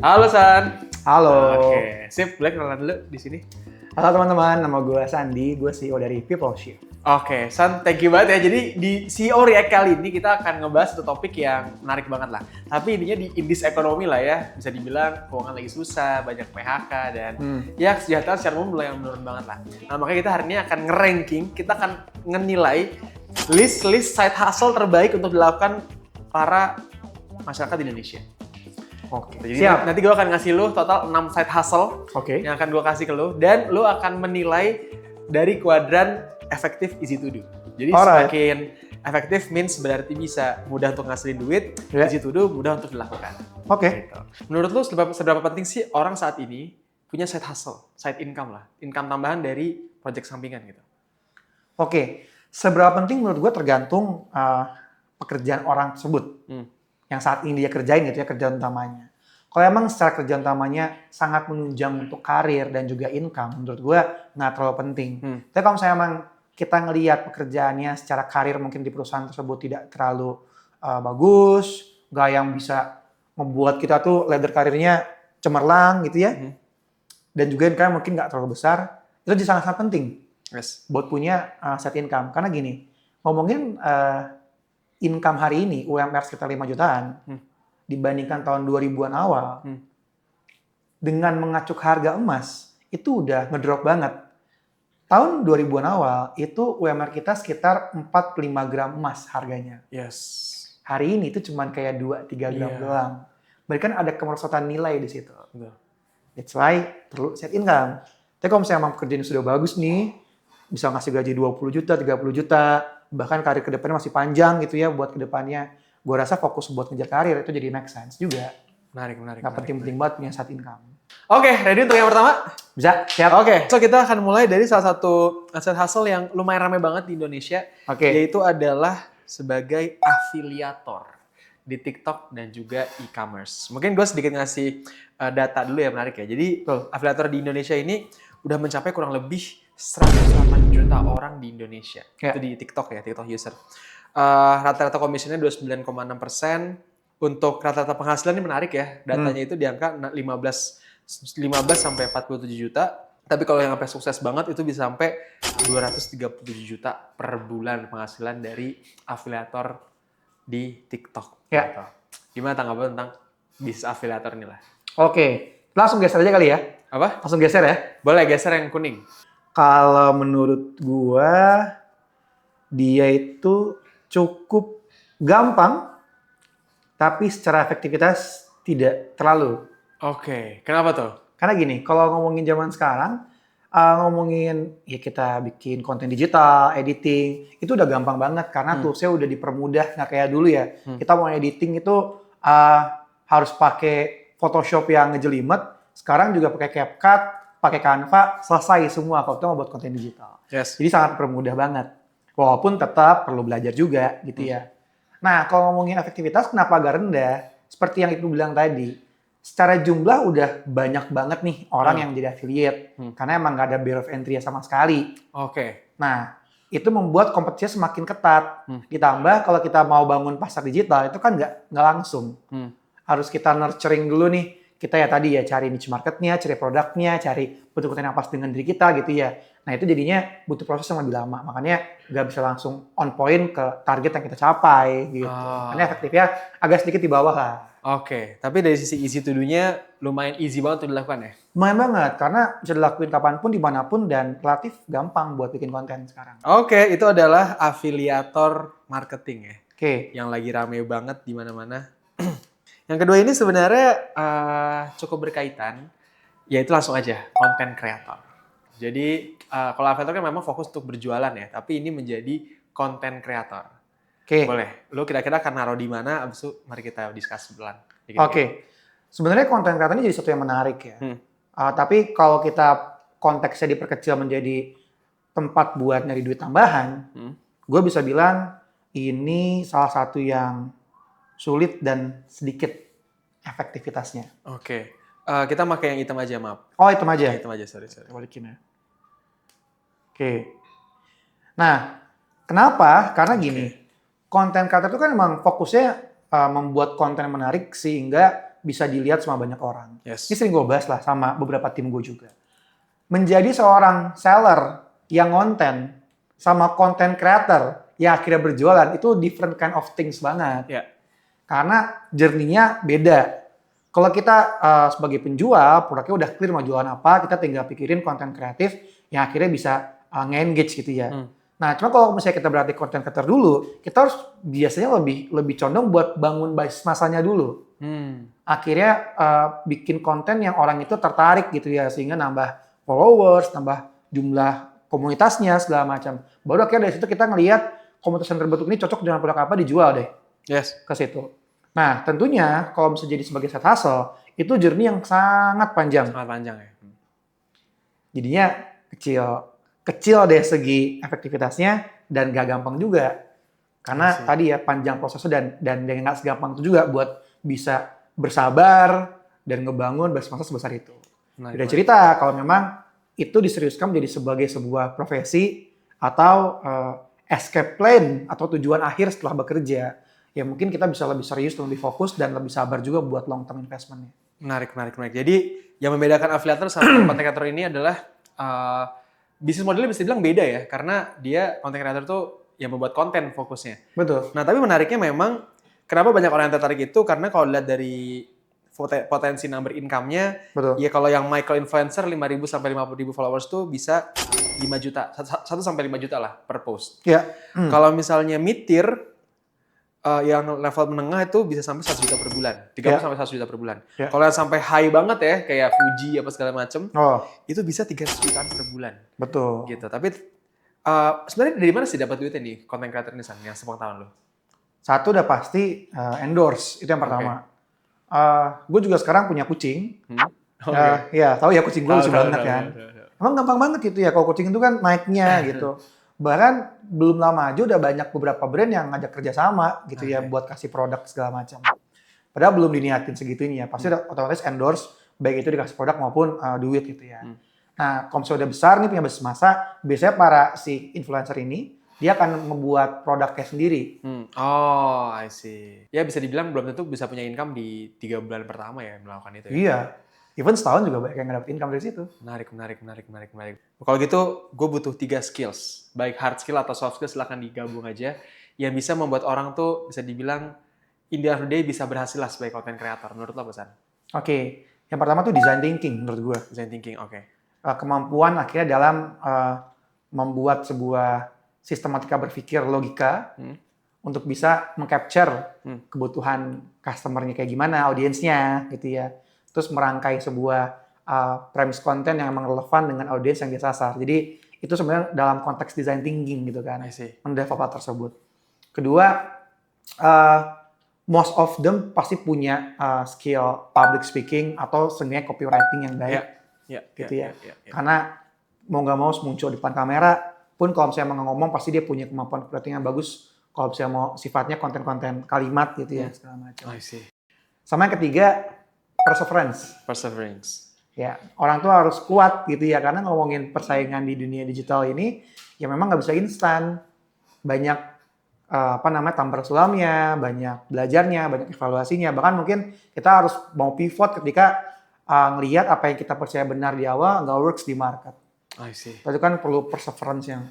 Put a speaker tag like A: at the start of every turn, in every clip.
A: Halo San.
B: Halo.
A: Oke, sip. Boleh kenalan dulu di sini.
B: Halo teman-teman, nama gue Sandi, gue CEO dari People Shift.
A: Oke, San, thank you banget ya. Jadi di CEO React kali ini kita akan ngebahas satu topik yang menarik banget lah. Tapi ininya di indis ekonomi lah ya. Bisa dibilang keuangan lagi susah, banyak PHK dan ya kesejahteraan secara umum mulai menurun banget lah. Nah makanya kita hari ini akan nge-ranking, kita akan ngenilai list side hustle terbaik untuk dilakukan para masyarakat di Indonesia.
B: Oke,
A: Jadi nanti gue akan ngasih lu total 6 side hustle yang akan gue kasih ke lu. Dan lu akan menilai dari kuadran efektif, easy to do. Jadi semakin efektif means berarti bisa mudah untuk ngasilin duit, easy to do, mudah untuk dilakukan.
B: Oke.
A: Gitu. Menurut lu seberapa penting sih orang saat ini punya side hustle, side income lah, income tambahan dari project sampingan gitu?
B: Oke, seberapa penting menurut gue tergantung pekerjaan orang tersebut. Yang saat ini dia kerjain gitu ya, kerjaan utamanya. Kalau emang secara kerjaan utamanya sangat menunjang untuk karir dan juga income, menurut gue nggak terlalu penting. Tapi kalau misalnya emang kita ngelihat pekerjaannya secara karir mungkin di perusahaan tersebut tidak terlalu bagus, nggak yang bisa membuat kita tuh ladder karirnya cemerlang gitu ya, dan juga income mungkin nggak terlalu besar, itu jadi sangat-sangat penting buat punya side income. Karena gini, ngomongin income hari ini UMR sekitar 5 jutaan dibandingkan tahun 2000-an awal, dengan mengacuk harga emas itu udah ngedrop banget. Tahun 2000-an awal itu UMR kita sekitar 4-5 gram emas harganya. Hari ini itu cuma kayak 2-3 gram doang. Berarti kan ada kemerosotan nilai di situ. That's why perlu set income. Tapi kalau misalnya emang pekerjaan sudah bagus nih, bisa ngasih gaji 20 juta, 30 juta, bahkan karir kedepannya masih panjang gitu ya buat kedepannya, gue rasa fokus buat ngejar karir itu jadi make sense juga.
A: Menarik.
B: Nggak penting-penting banget punya side income.
A: Oke, ready untuk yang pertama?
B: Bisa? Siap?
A: Oke, so kita akan mulai dari salah satu side hustle yang lumayan ramai banget di Indonesia, yaitu adalah sebagai afiliator di TikTok dan juga e-commerce. Mungkin gue sedikit ngasih data dulu ya, menarik ya. Jadi afiliator di Indonesia ini udah mencapai kurang lebih 108 juta orang di Indonesia. Itu di TikTok ya, TikTok user. Rata-rata komisinya 29,6%. Untuk rata-rata penghasilan ini menarik ya. Datanya itu di angka 15 sampai 47 juta. Tapi kalau yang sampai sukses banget itu bisa sampai 237 juta per bulan penghasilan dari afiliator di TikTok.
B: Ya.
A: Gitu. Gimana tanggapan tentang bisnis afiliator ini lah?
B: Oke, langsung geser aja kali ya.
A: Apa?
B: Langsung geser ya.
A: Boleh geser yang kuning.
B: Kalau menurut gua, dia itu cukup gampang, tapi secara efektivitas tidak terlalu.
A: Oke, kenapa tuh?
B: Karena gini, kalau ngomongin zaman sekarang, ngomongin ya kita bikin konten digital, editing, itu udah gampang banget karena toolsnya udah dipermudah, nggak kayak dulu ya. Kita mau editing itu harus pakai Photoshop yang ngejelimet, sekarang juga pakai CapCut, pakai Canva, selesai semua kalau kita mau buat konten digital. Jadi sangat permudah banget. Walaupun tetap perlu belajar juga gitu ya. Nah, kalau ngomongin efektivitas kenapa agak rendah? Seperti yang Ibu bilang tadi, secara jumlah udah banyak banget nih orang yang jadi affiliate. Karena emang nggak ada barrier of entry sama sekali. Nah, itu membuat kompetisinya semakin ketat. Ditambah kalau kita mau bangun pasar digital itu kan nggak langsung. Harus kita nurturing dulu nih. Kita ya tadi ya cari niche marketnya, cari produknya, cari bentuk konten yang pas dengan diri kita gitu ya. Nah itu jadinya butuh proses yang lebih lama. Makanya nggak bisa langsung on point ke target yang kita capai gitu. Karena efektifnya agak sedikit di bawah lah.
A: Oke, tapi dari sisi easy to do-nya lumayan easy banget untuk dilakukan ya?
B: Lumayan banget, karena bisa dilakuin kapanpun, dimanapun, dan relatif gampang buat bikin konten sekarang.
A: Oke, itu adalah afiliator marketing ya. Yang lagi rame banget di mana-mana. Yang kedua ini sebenarnya cukup berkaitan, yaitu langsung aja, konten kreator. Jadi kalau afiliator kan memang fokus untuk berjualan ya, tapi ini menjadi konten kreator. Boleh, lu kira-kira akan naruh di mana, abis itu mari kita discuss sebelah.
B: Sebenarnya konten kreator ini jadi sesuatu yang menarik ya. Tapi kalau kita konteksnya diperkecil menjadi tempat buat nyari duit tambahan, gue bisa bilang ini salah satu yang sulit dan sedikit efektivitasnya.
A: Kita pakai yang hitam aja, maaf.
B: Oh, hitam aja?
A: Hitam aja, sorry.
B: Balikin ya. Nah, kenapa? Karena gini, konten kreator itu kan memang fokusnya membuat konten menarik sehingga bisa dilihat sama banyak orang.
A: Yes.
B: Ini sering gue bahas lah sama beberapa tim gue juga. Menjadi seorang seller yang konten sama content creator yang akhirnya berjualan itu different kind of things banget.
A: Ya.
B: Karena journey-nya beda. Kalau kita sebagai penjual, produknya udah clear mau jualan apa, kita tinggal pikirin konten kreatif yang akhirnya bisa nge-engage gitu ya. Nah, cuma kalau misalnya kita berarti konten creator dulu, kita harus biasanya lebih condong buat bangun base masanya dulu. Akhirnya bikin konten yang orang itu tertarik gitu ya, sehingga nambah followers, nambah jumlah komunitasnya segala macam. Baru akhirnya dari situ kita ngelihat komunitas yang terbentuk ini cocok dengan produk apa, dijual deh.
A: Yes.
B: Ke situ. Nah, tentunya kalau bisa jadi sebagai side hustle, itu journey yang sangat panjang.
A: Sangat panjang ya.
B: Jadinya kecil dari segi efektivitasnya dan gak gampang juga. Karena tadi ya panjang prosesnya dan gak segampang itu juga buat bisa bersabar dan ngebangun masa sebesar itu. Beda cerita kalau memang itu diseriuskan menjadi sebagai sebuah profesi atau escape plan atau tujuan akhir setelah bekerja. Ya mungkin kita bisa lebih serius, lebih fokus, dan lebih sabar juga buat long term investment-nya.
A: Menarik. Jadi yang membedakan afiliator sama content creator ini adalah bisnis modelnya bisa dibilang beda ya, karena dia content creator tuh yang membuat konten fokusnya.
B: Betul.
A: Nah tapi menariknya memang kenapa banyak orang yang tertarik itu karena kalau lihat dari potensi number income-nya, ya kalau yang micro influencer 5.000 sampai 50.000 followers tuh bisa 5 juta, 1 sampai 5 juta lah per post.
B: Ya.
A: Kalau misalnya mid tier yang level menengah itu bisa sampai 1 juta per bulan, 30 sampai 100 juta per bulan. Kalau yang sampai high banget ya, kayak Fuji apa segala macem, itu bisa 300 jutaan per bulan.
B: Betul.
A: Gitu. Tapi sebenarnya dari mana sih dapat duitnya nih content creator ini, San, yang sepengetahuan lo?
B: Satu udah pasti endorse, itu yang pertama. Gue juga sekarang punya kucing. Ya, tahu ya kucing gue lucu banget kan. Emang gampang banget gitu ya, kalau kucing itu kan naiknya gitu. Bahkan belum lama aja udah banyak beberapa brand yang ngajak kerjasama gitu ya buat kasih produk segala macam. Padahal belum diniatin segitunya, pasti otomatis endorse baik itu dikasih produk maupun duit gitu ya. Nah, kalau misalnya udah besar nih punya bisnis masa, biasanya para si influencer ini dia akan membuat produknya sendiri.
A: Oh, I see. Ya bisa dibilang belum tentu bisa punya income di 3 bulan pertama ya melakukan itu. Ya?
B: Iya. Even setahun juga banyak yang ngedapat income dari situ.
A: Menarik. Kalau gitu, gue butuh 3 skills. Baik hard skill atau soft skill, silahkan digabung aja. Yang bisa membuat orang tuh bisa dibilang, in the end of the day bisa berhasil lah sebagai content creator. Menurut lo, Pesan?
B: Oke. Yang pertama tuh design thinking menurut gue.
A: Design thinking, oke.
B: Kemampuan akhirnya dalam membuat sebuah sistematika berpikir logika untuk bisa meng-capture kebutuhan customer-nya kayak gimana, audiensnya gitu ya. Terus merangkai sebuah premise konten yang memang relevan dengan audiens yang dia sasar. Jadi itu sebenarnya dalam konteks design thinking gitu kan, mendevelop hal tersebut. Kedua, most of them pasti punya skill public speaking atau seenggaknya copywriting yang baik, gitu ya. Karena mau nggak mau muncul depan kamera, pun kalau misalnya ngomong pasti dia punya kemampuan copywriting yang bagus. Kalau misalnya mau sifatnya konten-konten kalimat gitu ya segala macam. Sama yang ketiga, perseverance. Ya, orang tuh harus kuat gitu ya, karena ngomongin persaingan di dunia digital ini, ya memang nggak bisa instan. Banyak tampar sulamnya, banyak belajarnya, banyak evaluasinya. Bahkan mungkin kita harus mau pivot ketika ngelihat apa yang kita percaya benar di awal nggak works di market. Itu kan perlu perseverance yang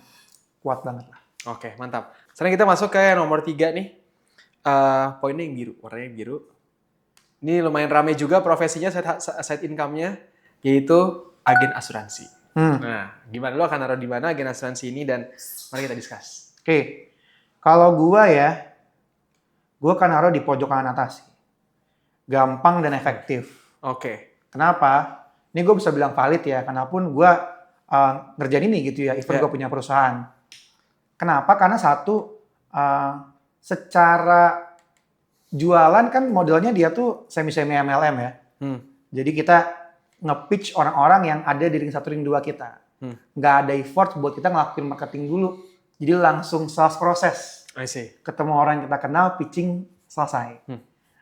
B: kuat banget lah.
A: Oke, mantap. Sekarang kita masuk ke nomor 3 nih. Poinnya yang biru, warnanya biru. Ini lumayan ramai juga profesinya, side income-nya, yaitu agen asuransi. Nah, gimana lo akan naruh di mana agen asuransi ini, dan mari kita discuss.
B: Oke. Kalau gua akan naruh di pojok kanan atas. Gampang dan efektif.
A: Oke.
B: Kenapa? Ini gue bisa bilang valid ya, karena pun gue ngerjain ini gitu ya, even gue punya perusahaan. Kenapa? Karena satu, secara jualan kan modelnya dia tuh semi-semi MLM ya. Jadi kita nge-pitch orang-orang yang ada di ring 1, ring 2 kita. Nggak ada effort buat kita ngelakuin marketing dulu. Jadi langsung sales proses. Ketemu orang yang kita kenal, pitching selesai.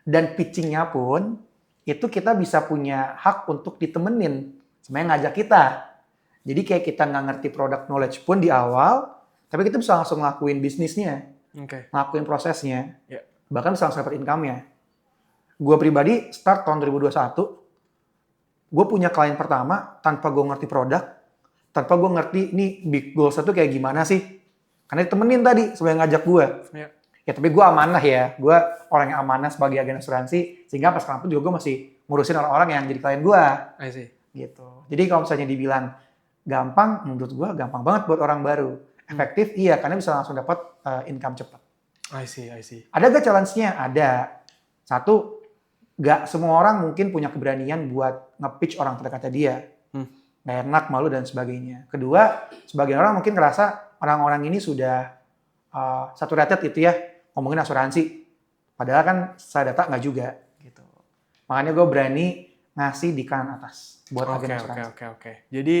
B: Dan pitchingnya pun, itu kita bisa punya hak untuk ditemenin. Sebenarnya ngajak kita. Jadi kayak kita nggak ngerti product knowledge pun di awal, tapi kita bisa langsung ngelakuin bisnisnya. Ngelakuin prosesnya. Bahkan bisa langsung dapat income-nya. gue pribadi start tahun 2021, gue punya klien pertama tanpa gue ngerti produk, tanpa gue ngerti nih big goals itu kayak gimana sih. Karena ditemenin tadi sebelum ngajak gue.
A: Yeah.
B: Ya tapi gue amanah ya, gue orang yang amanah sebagai agen asuransi, sehingga pas sekarang pun juga gue masih ngurusin orang-orang yang jadi klien gue.
A: I see.
B: Gitu. Jadi kalau misalnya dibilang gampang, menurut gue gampang banget buat orang baru. Efektif, iya, karena bisa langsung dapat income cepat.
A: I see.
B: Ada gak challenge-nya? Ada. Satu, gak semua orang mungkin punya keberanian buat nge-pitch orang terdekatnya dia. Gak enak, malu, dan sebagainya. Kedua, sebagian orang mungkin ngerasa orang-orang ini sudah saturated gitu ya, ngomongin asuransi. Padahal kan saya data nggak juga. Gitu. Makanya gue berani ngasih di kanan atas buat agen asuransi.
A: Oke. Jadi,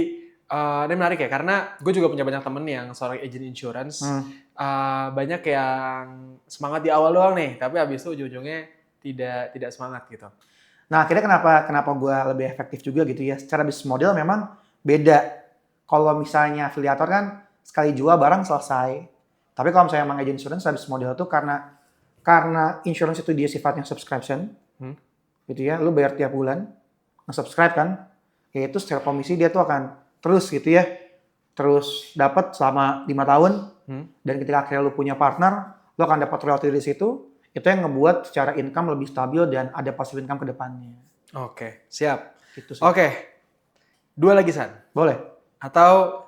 A: ini menarik ya, karena gue juga punya banyak temen yang seorang agent insurance. Banyak yang semangat di awal doang nih, tapi habis itu ujung-ujungnya tidak semangat gitu.
B: Nah, akhirnya kenapa gue lebih efektif juga gitu ya. Secara bisnis model memang beda. Kalau misalnya afiliator kan sekali jual barang selesai. Tapi kalau misalnya emang agent insurance, bisnis model itu karena insurance itu dia sifatnya subscription. Gitu ya, lu bayar tiap bulan, nge-subscribe kan. Ya itu secara komisi dia tuh akan terus gitu ya. Terus dapat selama 5 tahun. Dan ketika akhirnya lu punya partner, lu akan dapat royalty dari situ. Itu yang ngebuat secara income lebih stabil dan ada passive income ke depannya.
A: Oke, siap.
B: Gitu sih.
A: Oke, 2 lagi, San.
B: Boleh.
A: Atau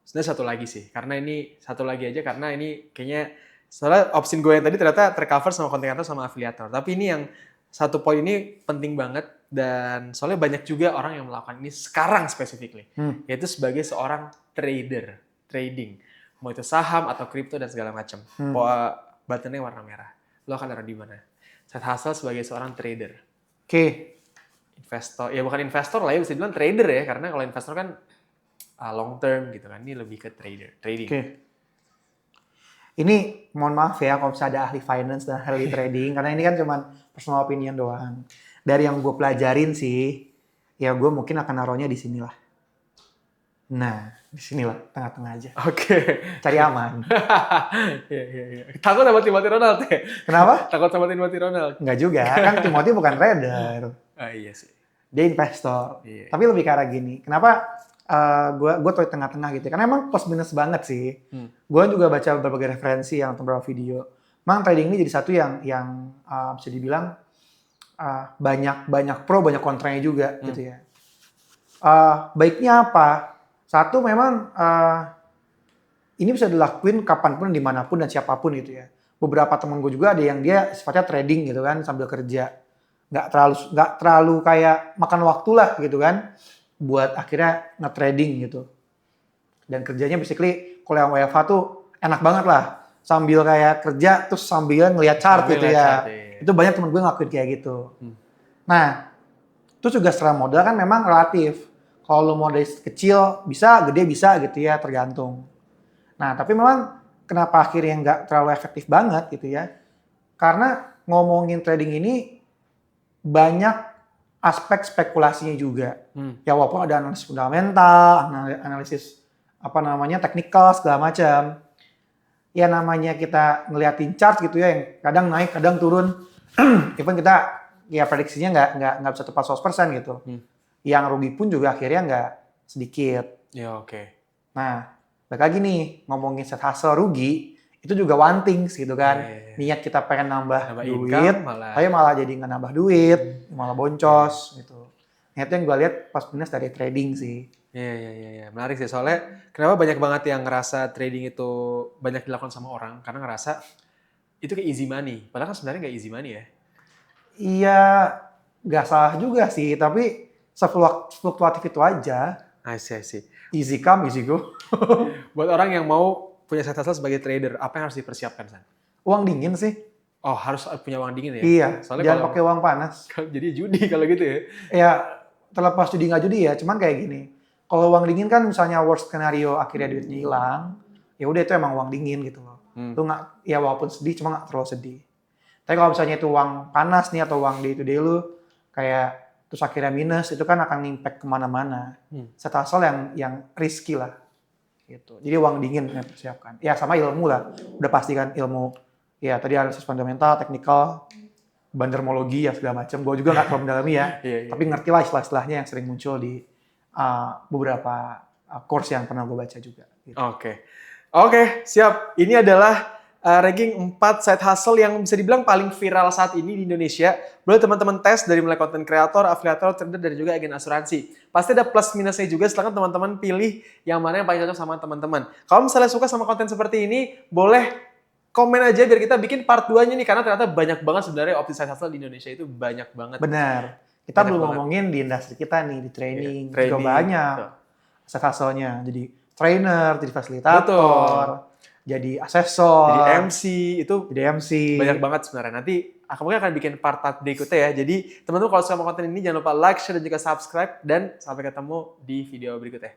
A: sebenarnya 1 lagi sih, karena ini 1 lagi aja, karena ini kayaknya soalnya opsin gue yang tadi ternyata tercover sama content creator sama afiliator. Tapi ini yang 1 poin ini penting banget, dan soalnya banyak juga orang yang melakukan ini sekarang specifically, yaitu sebagai seorang trading. Mau itu saham atau kripto dan segala macam. Buttonnya warna merah. Lo akan taruh di mana? Side hustle sebagai seorang trader.
B: Oke.
A: Investor, ya bukan investor lah ya, bisa bilang trader ya, karena kalau investor kan long term gitu kan, ini lebih ke trading.
B: Oke. Ini mohon maaf ya kalau misalnya ada ahli finance dan ahli trading, karena ini kan cuma personal opinion doang. Dari yang gue pelajarin sih, ya gue mungkin akan naruhnya di sinilah. Nah, di sinilah, tengah-tengah aja.
A: Oke.
B: Cari aman.
A: Iya. Takut sama Timothy Ronald ya?
B: Kenapa?
A: Takut sama Timothy Ronald?
B: Enggak juga, kan Timothy bukan trader.
A: Iya sih.
B: Dia investor.
A: Iya.
B: Tapi lebih ke arah gini, kenapa gue tuh di tengah-tengah gitu? Karena emang plus minus banget sih. Gue juga baca berbagai referensi yang beberapa video. Memang trading ini jadi satu yang bisa dibilang banyak pro, banyak kontranya juga gitu ya. Baiknya apa? Satu memang ini bisa dilakuin kapanpun, dimanapun dan siapapun gitu ya. Beberapa temen gue juga ada yang dia sifatnya trading gitu kan sambil kerja. Nggak terlalu kayak makan waktu lah gitu kan. Buat akhirnya nge-trading gitu. Dan kerjanya basically kalau yang WFH tuh enak banget lah. Sambil kayak kerja terus sambil ngelihat chart gitu ya. Itu banyak temen gue ngelakuin kayak gitu. Nah, itu juga secara modal kan memang relatif. Kalau lo modal kecil bisa, gede bisa gitu ya, tergantung. Nah, tapi memang kenapa akhirnya nggak terlalu efektif banget gitu ya. Karena ngomongin trading ini banyak aspek spekulasinya juga. Ya walaupun ada analisis fundamental, analisis teknikal segala macam. Ya namanya kita ngeliatin chart gitu ya, yang kadang naik, kadang turun. Even kita ya prediksinya nggak bisa tepat 100% gitu. Yang rugi pun juga akhirnya nggak sedikit.
A: Ya oke.
B: Nah, balik lagi nih ngomongin set hustle rugi, itu juga one things gitu kan. Niat kita pengen nambah duit, tapi malah jadi nggak nambah duit, malah boncos gitu. Nah, itu yang gue lihat pas minus dari trading sih.
A: Iya. Menarik sih, soalnya kenapa banyak banget yang ngerasa trading itu banyak dilakukan sama orang, karena ngerasa itu kayak easy money. Padahal kan sebenarnya nggak easy money ya.
B: Iya, nggak salah juga sih, tapi sefluktuatif itu aja.
A: I see.
B: Easy come, easy go.
A: Buat orang yang mau punya side hustle sebagai trader, apa yang harus dipersiapkan, San?
B: Uang dingin sih.
A: Oh, harus punya uang dingin ya?
B: Iya,
A: soalnya
B: jangan pakai uang panas.
A: Jadi judi kalau gitu ya?
B: Ya, terlepas judi nggak judi ya, cuman kayak gini. Kalau uang dingin kan misalnya worst scenario akhirnya duitnya hilang, ya udah itu emang uang dingin gitu loh. Lu nggak, ya walaupun sedih, cuma nggak terlalu sedih. Tapi kalau misalnya itu uang panas nih atau uang day to day lu, kayak terus akhirnya minus, itu kan akan impact kemana-mana. Side hustle yang risky lah. Gitu. Jadi uang dingin yang persiapkan. Ya sama ilmu lah. Udah pasti kan ilmu. Ya tadi analisis fundamental, teknikal. bandermologi ya segala macam. Gue juga nggak terlalu mendalami ya, tapi ngerti lah istilah-istilahnya yang sering muncul di beberapa course yang pernah gue baca juga. Gitu.
A: Oke, siap. Ini adalah ranking 4 side hustle yang bisa dibilang paling viral saat ini di Indonesia. Boleh teman-teman tes dari mulai content creator, afiliator, trader, dan juga agen asuransi. Pasti ada plus minusnya juga, silakan teman-teman pilih yang mana yang paling cocok sama teman-teman. Kalau misalnya suka sama konten seperti ini, boleh komen aja biar kita bikin part 2-nya nih, karena ternyata banyak banget sebenarnya opsi side hustle di Indonesia itu banyak banget.
B: Benar. Kita belum ngomongin di industri kita nih, di training juga banyak side hustle-nya. Jadi trainer, jadi fasilitator, jadi asesor,
A: jadi MC, itu
B: jadi MC.
A: Banyak banget sebenarnya. Nanti aku mungkin akan bikin part-part berikutnya ya. Jadi teman-teman kalau suka sama konten ini jangan lupa like, share, dan juga subscribe. Dan sampai ketemu di video berikutnya.